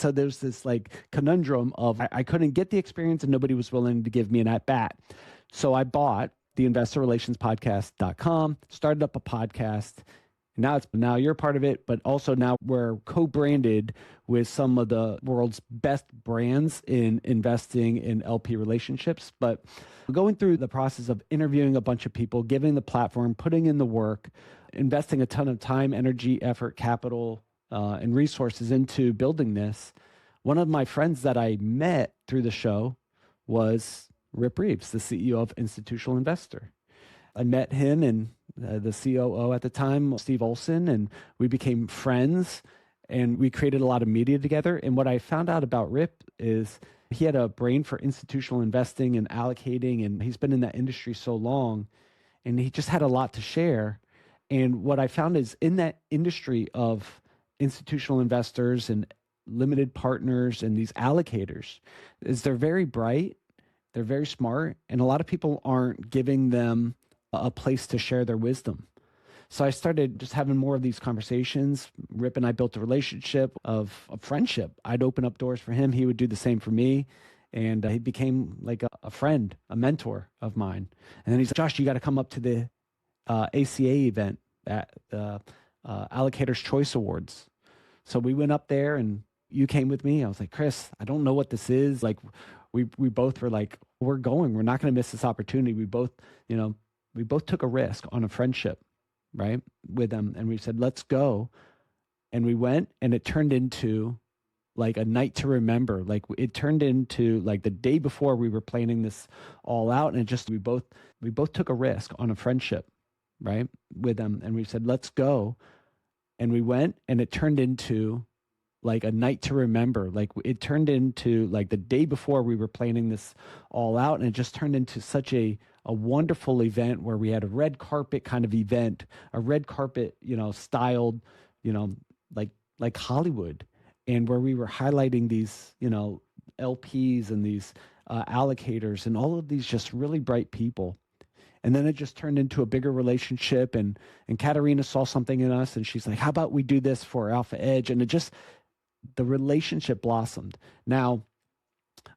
So there's this like conundrum of I couldn't get the experience and nobody was willing to give me an at bat. So I bought the investorrelationspodcast.com, started up a podcast. Now you're part of it, but also now we're co-branded with some of the world's best brands in investing in LP relationships. But going through the process of interviewing a bunch of people, giving the platform, putting in the work, investing a ton of time, energy, effort, capital, and resources into building this. One of my friends that I met through the show was Rip Reeves, the CEO of Institutional Investor. I met him and the COO at the time, Steve Olson, and we became friends and we created a lot of media together. And what I found out about Rip is he had a brain for institutional investing and allocating, and he's been in that industry so long, and he just had a lot to share. And what I found is in that industry of institutional investors and limited partners and these allocators is they're very bright, they're very smart, and a lot of people aren't giving them a place to share their wisdom. So I started just having more of these conversations. Rip and I built a relationship of friendship. I'd open up doors for him. He would do the same for me. And he became like a friend, a mentor of mine. And then he's like, Josh, you got to come up to the ACA event at the Allocators Choice Awards. So we went up there and you came with me. I was like, Chris, I don't know what this is. Like we both were like, we're going, we're not going to miss this opportunity. We both took a risk on a friendship, right, with them. And we said, let's go. And we went, and it turned into like a night to remember. Like it turned into like the day before we were planning this all out. And it just, we both took a risk on a friendship, right, with them. And we said, let's go. And we went, and it turned into like a night to remember. Like it turned into like the day before we were planning this all out. And it just turned into such a wonderful event where we had a red carpet kind of event, a red carpet, styled, like Hollywood, and where we were highlighting these, LPs and these allocators and all of these just really bright people. And then it just turned into a bigger relationship, and Katarina saw something in us and she's like, how about we do this for Alpha Edge? And the relationship blossomed. Now,